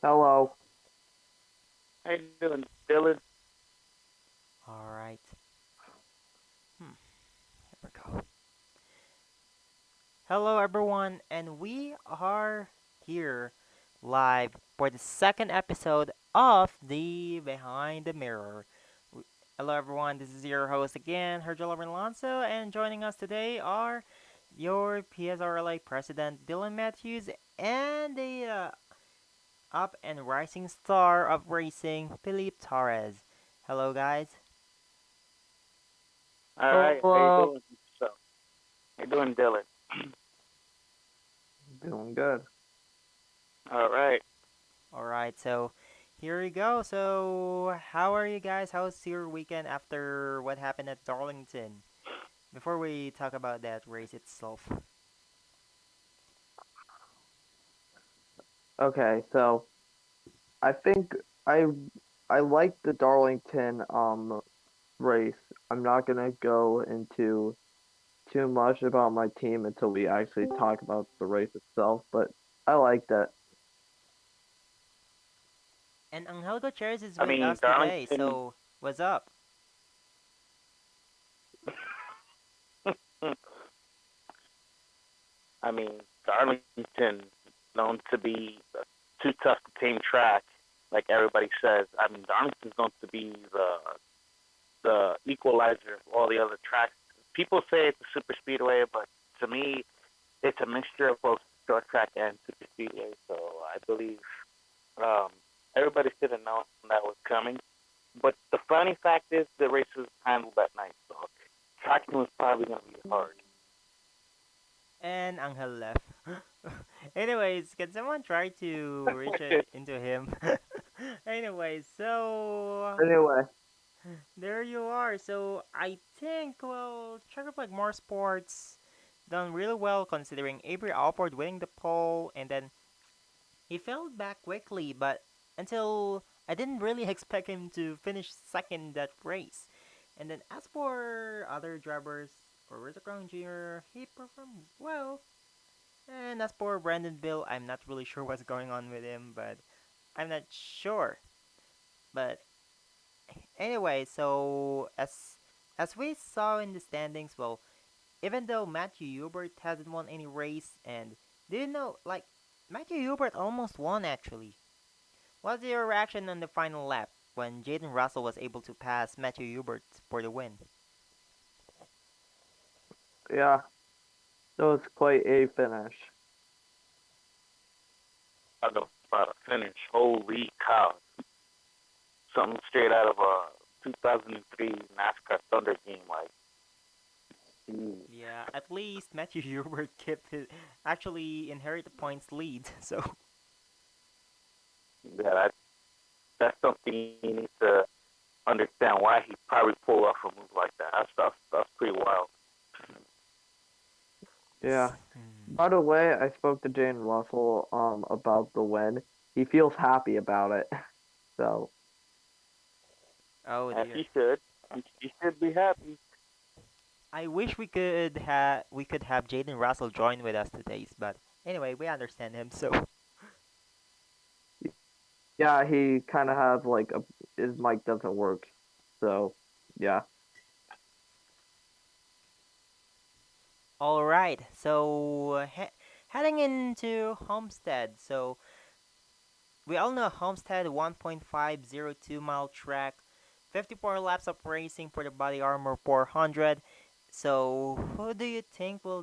Hello. How you doing, Dylan? All right. Here we go. Hello, everyone, and we are here live for the second episode of the Behind the Mirror. Hello, everyone. This is your host again, Hierjel Arvin Alonso, and joining us today are your PSRLA President Dylan Matthews and the up and rising star of racing, Phillip Torres. Hello, guys. All right, how you Hello. doing? So, how you doing, Dylan? Doing good. All right. All right, so here we go. So, how are you guys? How's your weekend after what happened at Darlington? Before we talk about that race itself. Okay, so I think I I like the Darlington race. I'm not gonna go into too much about my team until we actually talk about the race itself, but I liked it. And Angel Gutierrez is I with mean, us today, Darlington. so what's up? I mean, Darlington known to be a too tough to tame track, like everybody says. I mean, Darlington's known to be the equalizer of all the other tracks. People say it's a super speedway, but to me, it's a mixture of both short track and super speedway. So I believe um, everybody should have known that was coming. But the funny fact is, the race was handled that night, so tracking was probably going to be hard. And Angel left. Anyways, can someone try to reach into him? Anyways, so Anyway, there you are. So I think, well, Czech Republic More Sports done really well considering Avery Alford winning the pole, and then he fell back quickly, but until I didn't really expect him to finish second in that race. And then as for other drivers, for Rizzo Crown Jr., he performed well. And as for Brandon Bill, I'm not really sure what's going on with him, but I'm not sure. But anyway, so as we saw in the standings, well, even though Matthew Hubert hasn't won any race, and do you know, like, Matthew Hubert almost won actually. What's your reaction on the final lap when Jaden Russell was able to pass Matthew Hubert for the win? yeah, that was quite a finish. Talk about a finish. Holy cow. Something straight out of a 2003 NASCAR Thunder game. Like, geez. Yeah, at least Matthew Hubert kept his actually inherit the points lead. So Yeah, that's something you need to understand why he probably pulled off a move like that. That's pretty wild. Yeah. hmm. By the way, I spoke to Jane Russell about the win. He feels happy about it. So, Oh As dear. he should. He should be happy. I wish we could have Jaden Russell join with us today, but anyway, we understand him. So yeah, he kind of has like a his mic doesn't work. So, yeah. all right. So heading into Homestead. So we all know Homestead 1.502 mile track, 54 laps of racing for the body armor 400. So who do you think will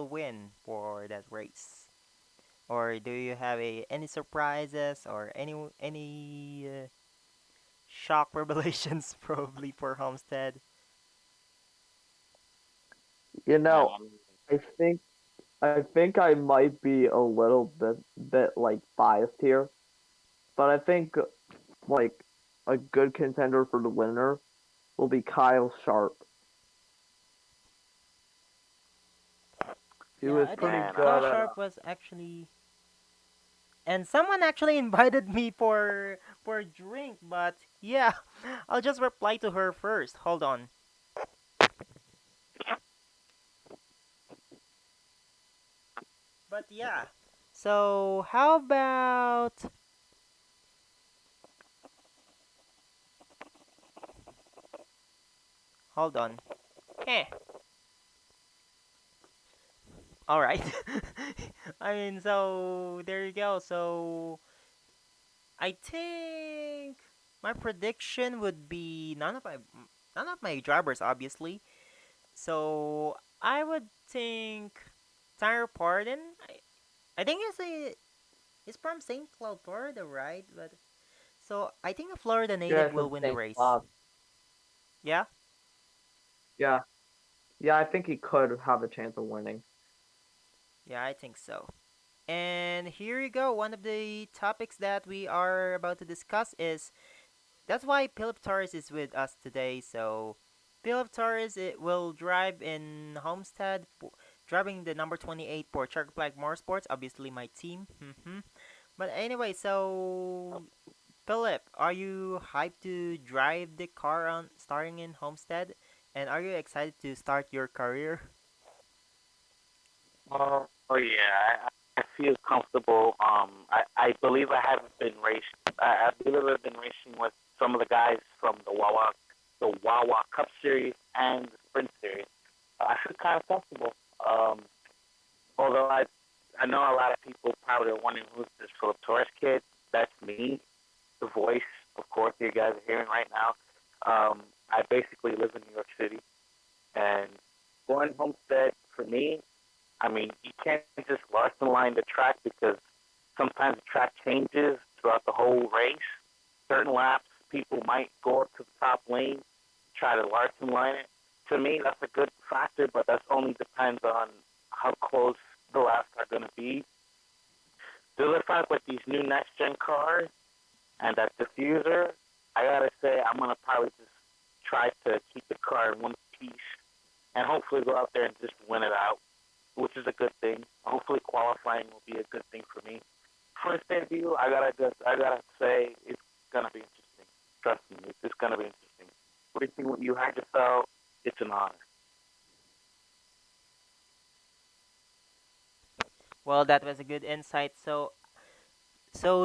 win for that race? Or do you have any surprises or any shock revelations probably for Homestead? You Yeah, know, I think I might be a little bit like biased here, but I think like a good contender for the winner will be Kyle Sharp. He Yeah, was I think pretty man. Kyle good at Sharp was actually, and someone actually invited me for a drink, but yeah, I'll just reply to her first. Hold on. But yeah. So how about hold on. Eh. All right. I mean, so there you go. So I think my prediction would be none of my drivers, obviously. So I would think Tyler Pardon. I think he's from St. Cloud, Florida, right? But so I think a Florida Yeah, native from will win the St. race. Cloud. Yeah, Yeah, yeah, I think he could have a chance of winning. yeah, I think so. And here you go. One of the topics that we are about to discuss is that's why Phillip Torres is with us today. So Phillip Torres it will drive in Homestead, driving the number 28 for Charter Flag Motorsports. Obviously, my team. But anyway, so Philip, are you hyped to drive the car on starting in Homestead? And are you excited to start your career? Oh yeah, I feel comfortable. I believe I haven't been racing. I believe I've been racing with some of the guys from the Wawa Cup Series and the Sprint Series. I feel kind of comfortable. Um, although I know a lot of people probably are wondering who's this Phillip Torres kid. That's me, the voice, of course, you guys are hearing right now. I basically live in New York City, and going Homestead for me, I mean, you can't just Larson line the track because sometimes the track changes throughout the whole race. Certain laps, people might go up to the top lane, try to Larson line it. To me, that's a good factor, but that only depends on how close the laps are going to be. The other fact with these new next gen cars and that diffuser, I gotta say, I'm gonna probably just try to keep the car in one piece and hopefully go out there and just win it out, which is a good thing. Hopefully qualifying will be a good thing for me. First debut, I gotta say it's gonna be interesting. Trust me, it's gonna be interesting. Racing what you had yourself, it's an honor. Well, that was a good insight. So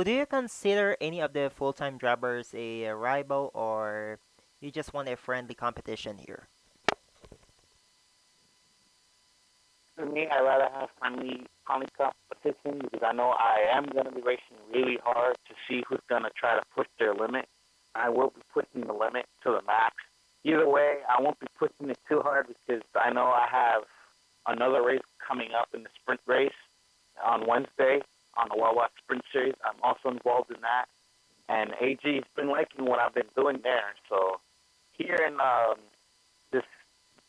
do you consider any of the full-time drivers a rival, or you just want a friendly competition here? For me, I rather have friendly competition because I know I am gonna be racing really hard to see who's gonna try to push their limit. I will be pushing the limit to the max. Either way, I won't be pushing it too hard because I know I have another race coming up in the sprint race on Wednesday on the Wawa Sprint Series. I'm also involved in that, and AG's been liking what I've been doing there. So here in this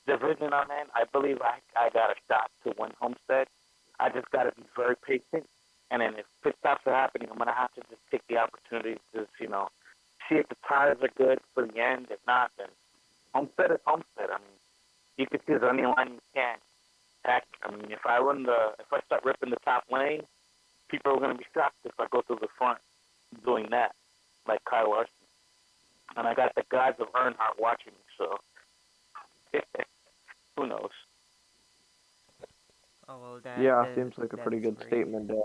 division I'm in, I believe I got a shot to win Homestead. I just got to be very patient, and then if pit stops are happening, I'm gonna have to just take the opportunity to see if the tires are good for the end. If not, then Homestead is Homestead. I mean, you could choose any line you can. Heck, I mean, if I start ripping the top lane, people are gonna be shocked if I go through the front doing that, like Kyle Larson. And I got the gods of Earnhardt watching me, so who knows? Oh well, Yeah, seems like a that pretty is good great. statement there.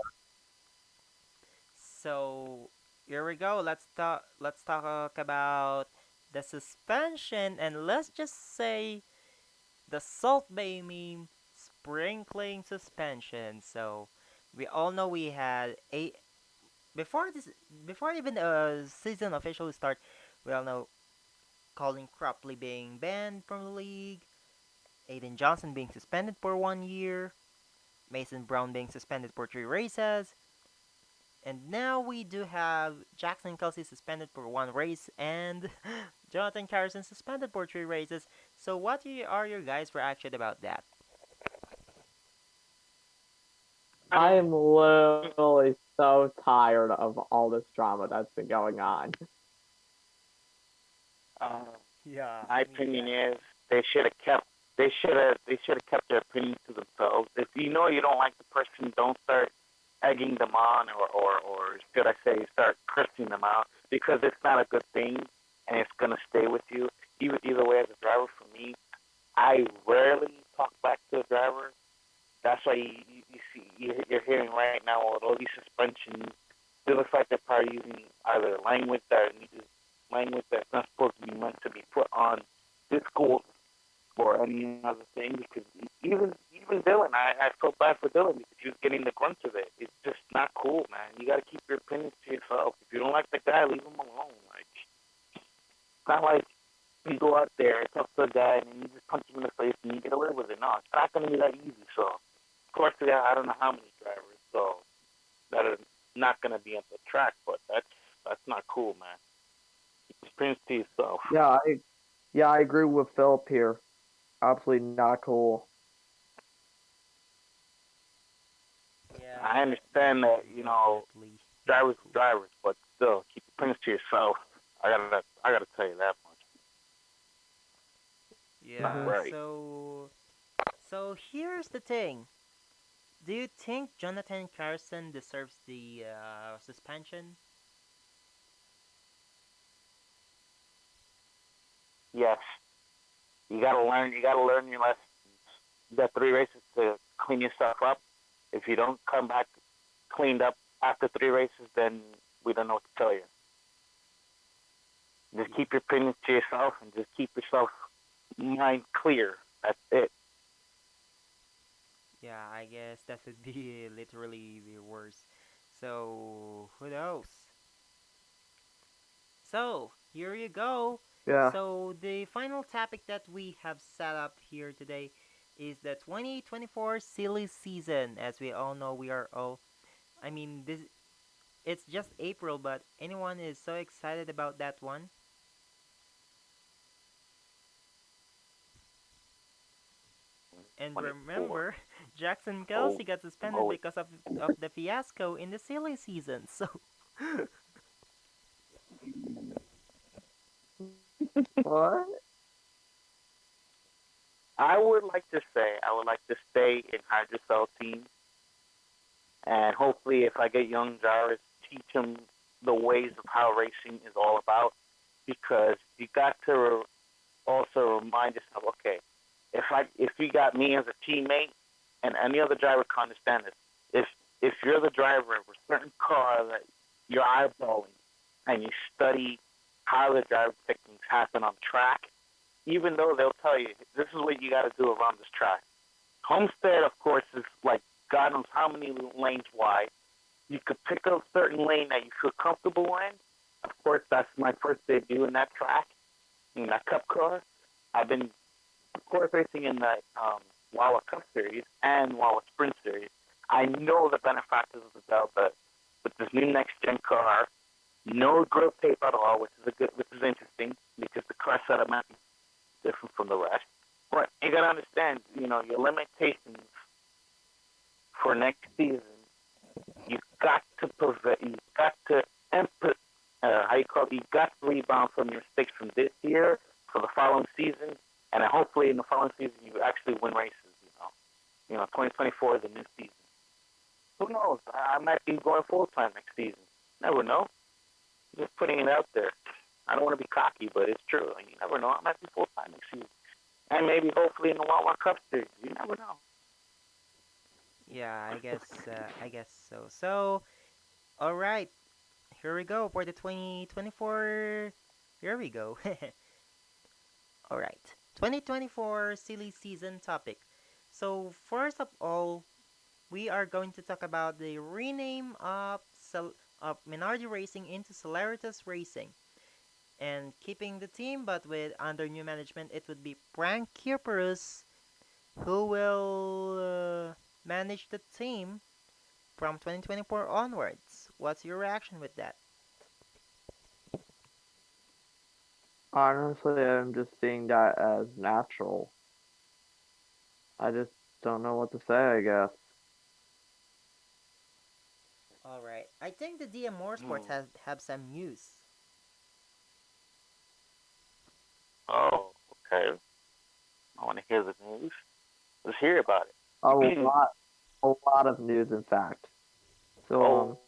So here we go. Let's talk about the suspension, and let's just say the Salt Bay meme sprinkling suspension. So we all know we had before this before even the season officially start. We all know Colin Cropley being banned from the league, Aiden Johnson being suspended for 1 year, Mason Brown being suspended for 3 races, and now we do have Jackson Kelsey suspended for 1 race and Jonathan Carrison suspended for 3 races. So are your guys' reaction about that? I I mean, am literally so tired of all this drama that's been going on. uh, Yeah, my me opinion too. is they should have kept their opinion to themselves. If you know you don't like the person, don't start egging them on or should I say start cursing them out because it's not a good thing and it's gonna stay with you. Either way, as a driver, for me, I rarely talk back to a driver That's why you see you're hearing right now all these suspensions. It looks like they're probably using either language that's not supposed to be meant to be put on discourse or any other thing. Because even Dylan, I felt bad for Dylan because he was getting the grunt of it. It's just not cool, man. You got to keep your opinions to yourself. If you don't like the guy, leave him alone. Like it's not like you go out there, talk to a guy, and you just punch him in the face and you get away with it. No, it's not going to be that easy. So, of course, yeah, I don't know how many drivers so that are not going to be on the track, but that's not cool, man. Experience to yourself. Yeah, I agree with Philip here. Absolutely not cool. Yeah, I understand that definitely not drivers cool. drivers, but still keep your opinions to yourself. I gotta tell you that much. Not Yeah, Hmm. right. so here's the thing. Do you think Jonathan Carson deserves the suspension? Yes, you gotta learn. You gotta learn your lessons. You got 3 races to clean yourself up. If you don't come back cleaned up after 3 races, then we don't know what to tell you. Just keep your opinions to yourself and just keep yourself mind clear. That's it. Yeah, I guess that would be literally the worst. So, who knows? So, here you go. Yeah. So, the final topic that we have set up here today is the 2024 silly season. As we all know, we are all, I mean, this it's just April, but anyone is so excited about that one. And 24. remember, Jackson Oh, Kelsey got suspended moly. because of the fiasco in the silly season. So, What? I would like to stay in hydrocell team, and hopefully, if I get young drivers, teach them the ways of how racing is all about. Because you got to also remind yourself, okay, if you got me as a teammate, and any other driver can understand this, if you're the driver of a certain car that you're eyeballing, and you study how the driver techniques happen on track, even though they'll tell you this is what you got to do around this track. Homestead, of course, is like God knows how many lanes wide. You could pick a certain lane that you feel comfortable in. Of course, that's my first debut in that track, in that Cup car. I've been, of course, racing in the Wawa Cup Series and Wawa Sprint Series. I know the benefactors of the Delta with this new next gen car. No grill tape at all, which is interesting because the car setup might be different from the rest. But you gotta understand, your limitations for next season. You got to prevent. You got to input. How you call it? You got to rebound from your mistakes from this year for the following season, and then hopefully in the following season you actually win races. 2024 is a new season. Who knows? I might be going full time next season. Never know. Just putting it out there. I don't want to be cocky, but it's true. You never know. I might be full time next season, and maybe hopefully in the Wawa Cup Series. You never know. yeah, I guess so. So, all right, here we go for the 2024. Here we go. All right, 2024 silly season topic. So, first of all, we are going to talk about the rename of Minardi Racing into Celeritas Racing. And keeping the team, but with under new management, it would be Frank Kierperus who will manage the team from 2024 onwards. What's your reaction with that? Honestly, I'm just seeing that as natural. I just don't know what to say, I guess. All right, I think the DM Motorsports Hmm. has have some news. Oh, okay. I want to hear the news. Let's hear about A it. lot, a lot of news, in fact. So, Oh,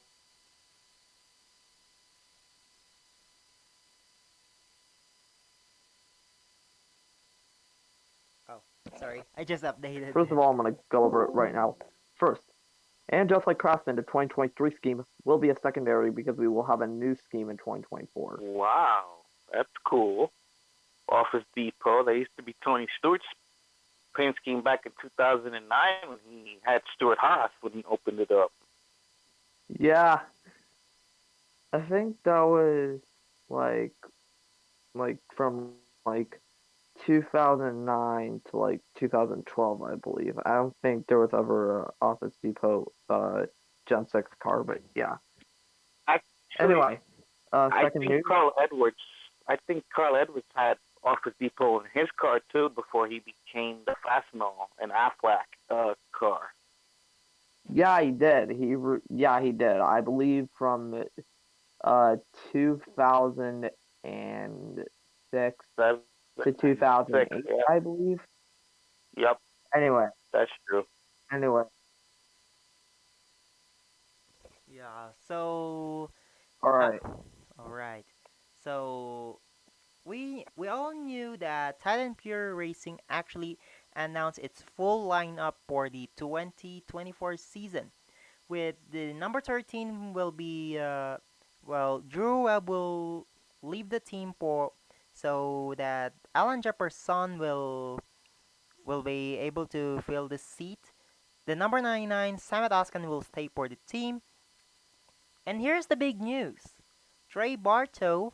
Oh, Sorry, I just updated. First of all, I'm gonna go over it right now. First, and just like Craftsman, the 2023 scheme will be a secondary because we will have a new scheme in 2024. Wow, that's cool. Office Depot. They used to be Tony Stewart's paint scheme back in 2009 when he had Stuart Haas when he opened it up. Yeah, I think that was like from like 2009 to like 2012, I believe. I don't think there was ever a Office Depot Gen 6 car, but yeah. Actually, Anyway, I second think news. Carl Edwards. I think Carl Edwards had Office Depot in his car too before he became the Fastenal and Aflac car. Yeah, he did. Yeah, he did. I believe from uh 2006 7 to and 6. 2008, Yeah. I believe. Yep. Anyway, That's true. anyway. Yeah. So, All uh, right. all right. So we all knew that Titan Pure Racing actually announced its full lineup for the 2024 season. With the number 13 will be well, Drew Webb will leave the team for so that Alan Jefferson will be able to fill the seat. The number 99 Samet Askan will stay for the team. And here's the big news. Trey Bartow,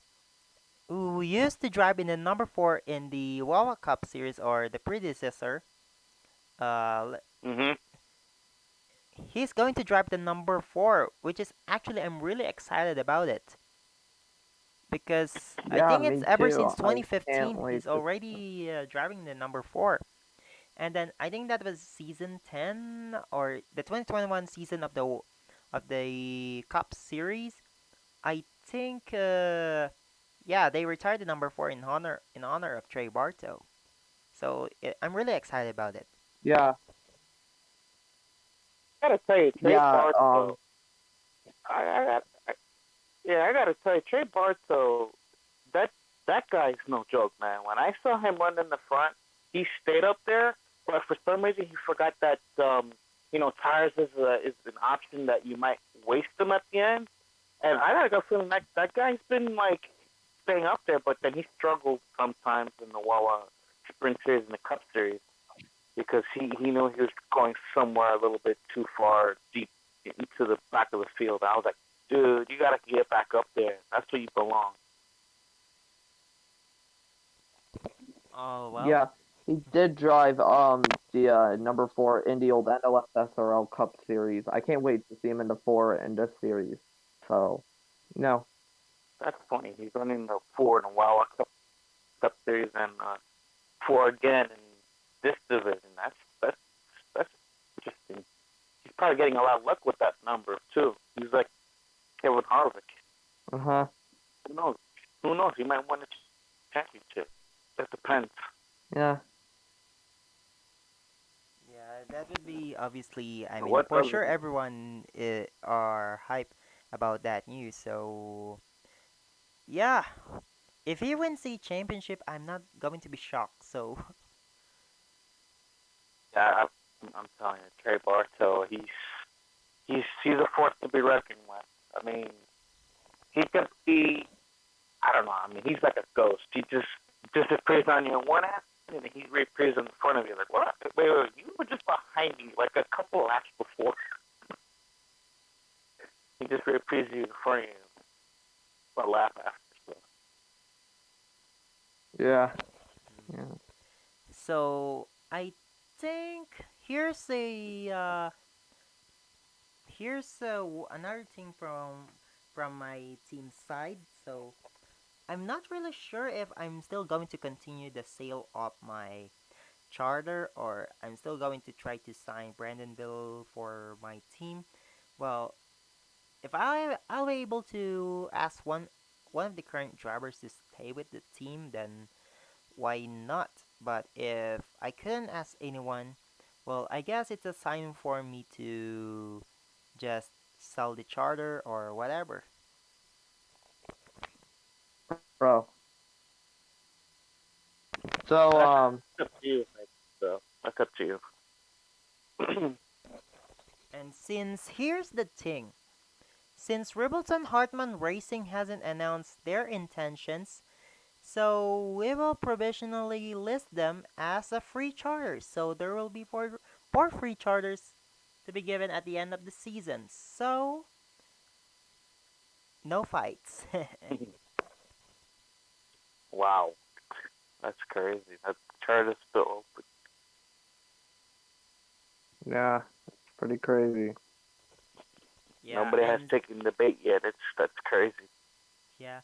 who used to drive in the number 4 in the Wawa Cup series or the predecessor, uh, Mhm. he's going to drive the number 4, which is actually I'm really excited about it because I Yeah, think it's me ever too. since I can't 2015 wait he's to. already driving the number 4. And then I think that was season 10 or the 2021 season of the Cup series. I think yeah, they retired the number 4 in honor of Trey Bartow. So I'm really excited about it. Yeah, I gotta tell you, Trey yeah. Bartow. I gotta tell you, Trey Bartow. That that guy's no joke, man. When I saw him run in the front, he stayed up there, but for some reason he forgot that tires is an option that you might waste them at the end. And I got a good feeling that guy's been like staying up there, but then he struggled sometimes in the Wawa Sprint Series and the Cup Series because he knew he was going somewhere a little bit too far deep into the back of the field. I was like, dude, you gotta get back up there. That's where you belong. Oh well. Yeah, he did drive the number 4 in the old NOSSRL Cup series. I can't wait to see him in the 4 in this series. So, no, That's funny. He's running the four in a Wawa Cup Series and four again in this division. That's interesting. He's probably getting a lot of luck with that number too. He's like Kevin Harvick. uh-huh, Who knows? Who knows? He might win the championship. That depends. yeah, Yeah, that would be obviously. I So mean, what for other? sure, everyone are hype about that news. So yeah, if he wins the championship, I'm not going to be shocked. So Yeah, I'm telling you, Trey Bartow. He's a force to be reckoned with. I mean, he could be. I don't know. I mean, he's like a ghost. He just disappears on you in one end, and then he reappears in front of you. Like, what? Wait, you were just behind me like a couple laps before. He just reappears in front of you a lap after. So. yeah, yeah. so I think another thing from my team side. So I'm not really sure if I'm still going to continue the sale of my charter or I'm still going to try to sign Brandon Bill for my team. Well, if I'll be able to ask one of the current drivers to stay with the team, then why not? But if I couldn't ask anyone, well, I guess it's a sign for me to just sell the charter or whatever. Bro. So, That's up to you, so. That's up to you. And since here's the thing, since Ribbleton Hartman Racing hasn't announced their intentions, so we will provisionally list them as a free charter. So there will be four free charters to be given at the end of the season. So no fights. Wow, that's crazy. That chart is still open. Yeah, it's pretty crazy. Yeah, Nobody has and taken the bait yet. That's crazy. yeah.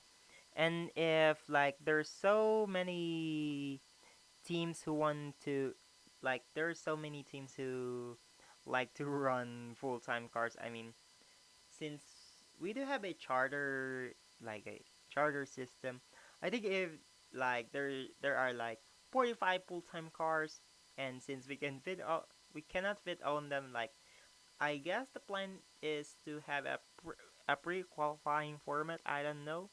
And if like there's so many teams who want to like there's so many teams who like to run full-time cars. I mean, since we do have a charter like a charter system, I think if like there are like 45 full-time cars, and since we cannot fit on them, like I guess the plan is to have a pre-qualifying format. I don't know.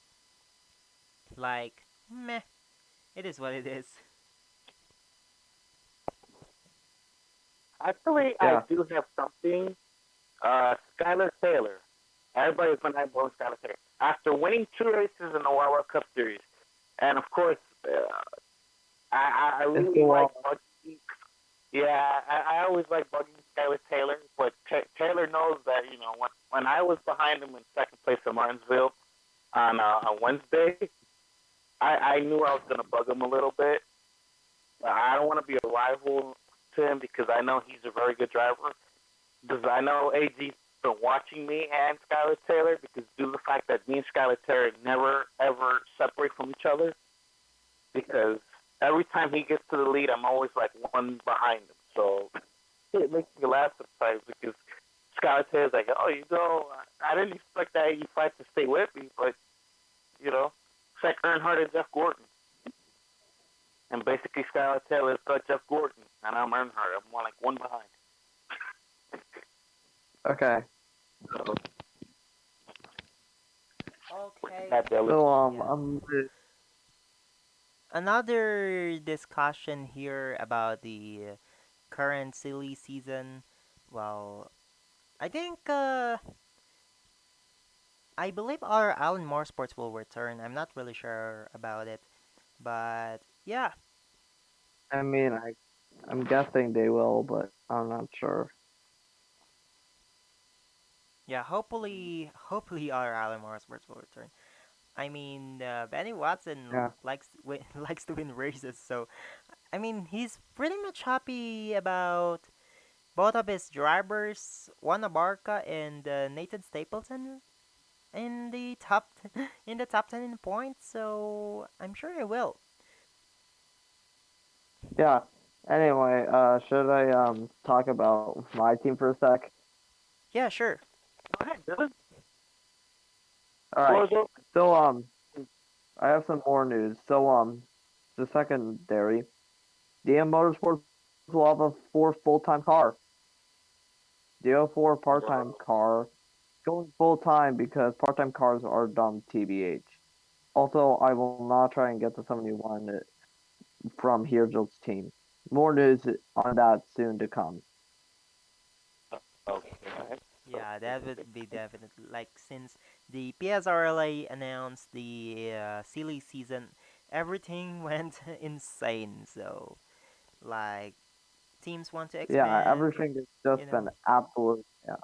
Like, meh, it is what it is. Actually, I Yeah, do have something. Skylar Taylor. Everybody's been eyeballing Skylar Taylor after winning two races in the World Cup Series, and of course, I it's really the like law. bugging. Yeah, I always like bugging Skylar Taylor, but Taylor knows that when I was behind him in second place at Martinsville on Wednesday, I knew I was gonna bug him a little bit. I don't want to be a rival to him because I know he's a very good driver. Because I know AG's been watching me and Skylar Taylor because due to the fact that me and Skylar Taylor never ever separate from each other because every time he gets to the lead, I'm always like one behind him. So it makes me laugh sometimes because Skylar Taylor's like, oh, I didn't expect that 85 to stay with me, but it's like Earnhardt and Jeff Gordon. And basically, Skylar Taylor is Jeff Gordon, and I'm Earnhardt. I'm more like one behind. Okay. So Okay. that they'll So Yeah. Another discussion here about the current silly season. Well, I think I believe our Alan Motorsports will return. I'm not really sure about it, but yeah, I mean, I'm guessing they will, but I'm not sure. yeah. Hopefully our Alan Motorsports will return. I mean, Benny Watson Yeah, likes to win races, so I mean he's pretty much happy about both of his drivers, Juan Abarca and Nathan Stapleton, in the in the top 10 in points. So I'm sure he will. yeah. Anyway, should I talk about my team for a sec? Yeah, sure. go ahead, Dylan. All right. Floor's open. So I have some more news. So the secondary, DM Motorsports will have a four full-time car. The 04 part-time Whoa. car going full-time because part-time cars are dumb, TBH. Also, I will not try and get the 71 from Hierjel's team. More news on that soon to come. Okay. Yeah, that would be definitely like since the PSRLA announced the silly season, everything went insane. So like teams want to Yeah, expand, everything has you just been know. absolute. Yeah,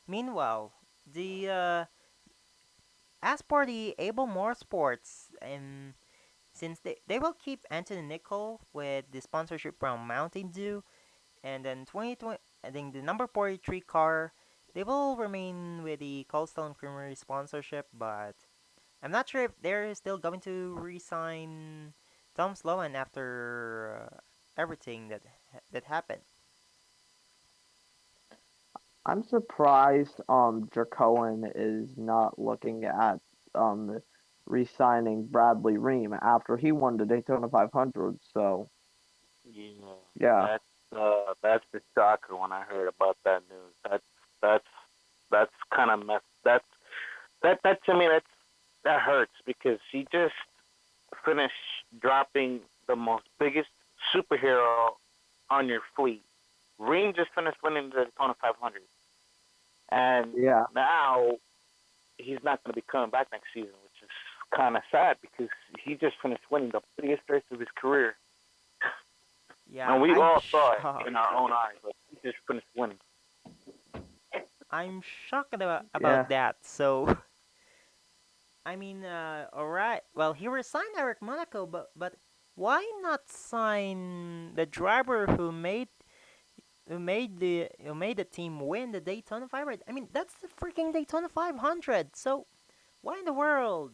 Meanwhile, the as for the Able Motorsports, and since they will keep Anthony Nicol with the sponsorship from Mountain Dew, and then 2020, I think the number 43 car, they will remain with the Coldstone Creamery sponsorship, but I'm not sure if they're still going to re-sign Tom Sloan after everything that happened. I'm surprised Dracoan is not looking at re-signing Bradley Ream after he won the Daytona 500. So Yeah, yeah, that's the shocker when I heard about that news. That's that's kind of mess. That to me that hurts because she just finished dropping the most biggest superhero honestly, Reem just finished winning the Daytona 500, and Yeah, now he's not going to be coming back next season, which is kind of sad because he just finished winning the biggest race of his career, Yeah, and we I'm all saw it in shocked. our own eyes. Like he just finished winning. I'm shocked about yeah. that. So, I mean, all right. Well, he resigned Eric Monaco, but why not sign the driver who made the team win the Daytona 500? I mean, that's the freaking Daytona 500. So, why in the world?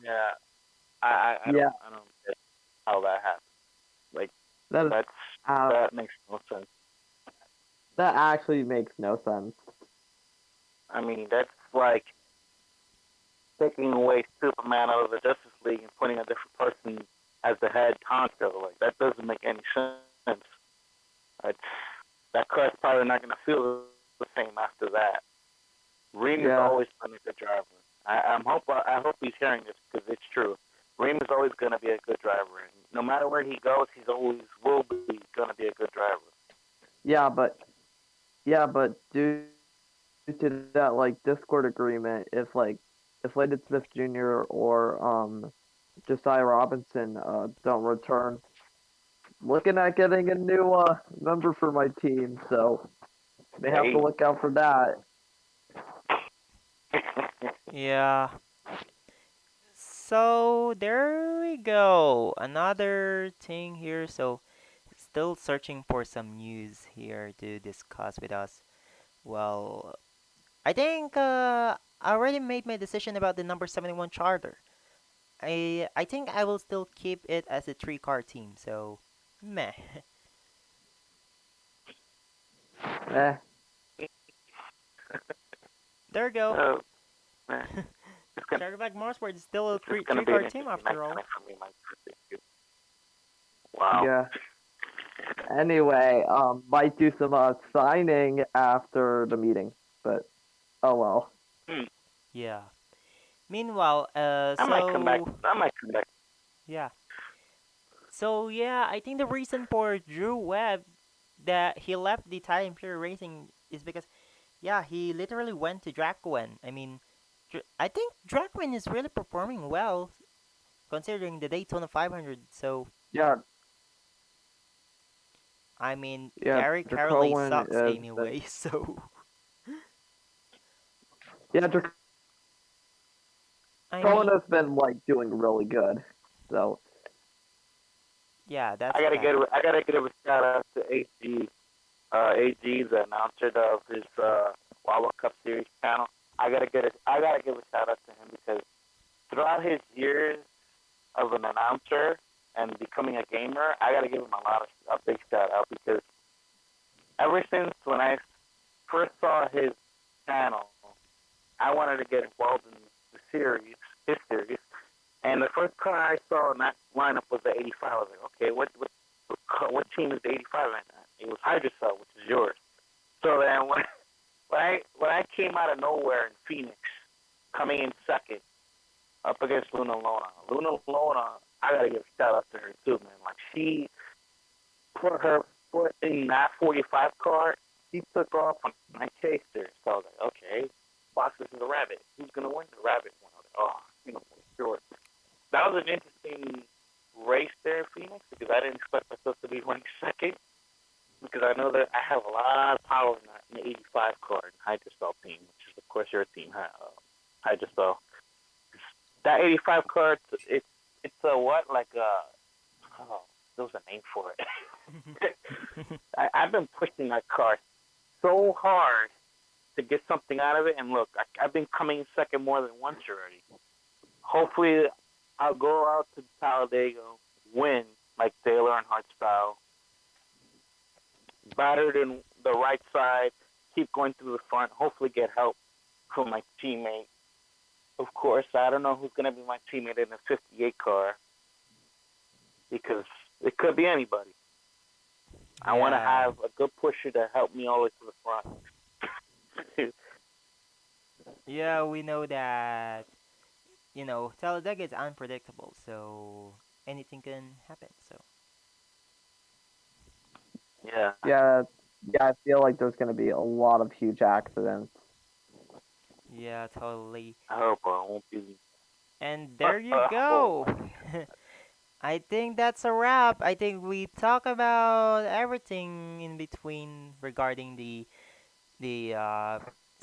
Yeah, Yeah, I don't get how that happened. Like that is, that's uh, that makes no sense. that actually makes no sense. I mean, that's like taking away Superman out of the Justice League and putting a different person as the head honcho. Like that doesn't make any sense. It's, that car's probably not going to feel the same after that. Reem has Yeah, always been a good driver. I hope he's hearing this because it's true. Reem is always going to be a good driver, and no matter where he goes, he's always will be going to be a good driver. yeah, but due to that like Discord agreement, if Landon Smith Jr. or Josiah Robinson don't return, looking at getting a new member for my team, so may have to Hey, look out for that. Yeah. So there we go. Another thing here. So still searching for some news here to discuss with us. Well, I think I already made my decision about the number 71 charter. I think I will still keep it as a three-car team. So meh. Eh, There we go. uh, man, it's gonna Charterback Motorsport is still a it's just gonna be three-car an team interesting night after all. tonight for me, my birthday. Wow. yeah. Anyway, might do some signing after the meeting, but oh well. Hmm. Yeah. Meanwhile, I might come back. so I might come back. yeah. So yeah, I think the reason for Drew Webb that he left the Thai Imperial Racing is because yeah, he literally went to Dracoen. I mean, I think Dracoen is really performing well considering the Daytona 500. So Yeah, I mean, yeah. Gary Carolee Dracoan sucks has been anyway. So yeah, I Dracoan mean, has been like doing really good. So yeah, that's a fact. I gotta give a shout out to AG. AG, the announcer of his Wawa Cup Series channel. I gotta give a shout out to him because throughout his years of an announcer and becoming a gamer, I gotta give him a big shout out because ever since when I first saw his channel, I wanted to get involved in the series, his series, and the first car I saw in that lineup was the 85. I was like, okay, what team is the 85 in that? It was Hydrocell, which is yours. So then when I came out of nowhere in Phoenix, coming in second up against Luna Lona, I gotta give a shout out to her too, man. Like she put her foot in that 45 car, she took off and I chased her. So I was like, okay, box, this is a rabbit. Who's gonna win the rabbit one? I was like, oh, sure. That was an interesting race there in Phoenix because I didn't expect myself to be running second because I know that I have a lot of power in the 85 car in Hydrocell team, which is of course your team, Hydrocell. That 85 car, it's a what like oh, there was a name for it. I've been pushing that car so hard to get something out of it, and look, I've been coming second more than once already. Hopefully, I'll go out to Talladega, win like Taylor and Hart style, battered in the right side, keep going through the front, hopefully get help from my teammate. Of course, I don't know who's going to be my teammate in the 58 car because it could be anybody. I want to Yeah. have a good pusher to help me all the way to the front. Yeah, we know that, Talladega is unpredictable, so anything can happen. So Yeah, Yeah, yeah, I feel like there's gonna be a lot of huge accidents. Yeah, totally. I hope I won't be. And there you Oh go. my. I think that's a wrap. I think we talk about everything in between regarding the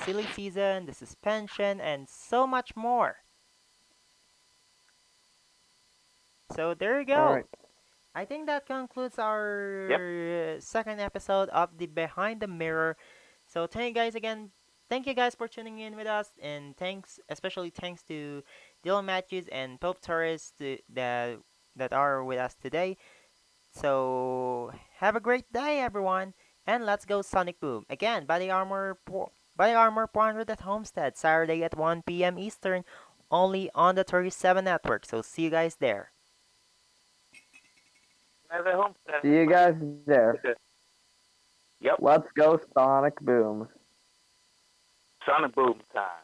silly season, the suspension, and so much more. So there you All go. right. I think that concludes Yep. our second episode of the Behind the Mirror. So thank you guys for tuning in with us, and especially thanks to Dylan Matthews and Pope Torres that are with us today. So have a great day, everyone, and let's go Sonic Boom again. Body Armor 400 at Homestead, Saturday at 1 p.m. Eastern, only on the 37 network. So see you guys there. Have a home, See you everybody. guys there. Yep. Let's go Sonic Boom. Sonic Boom time.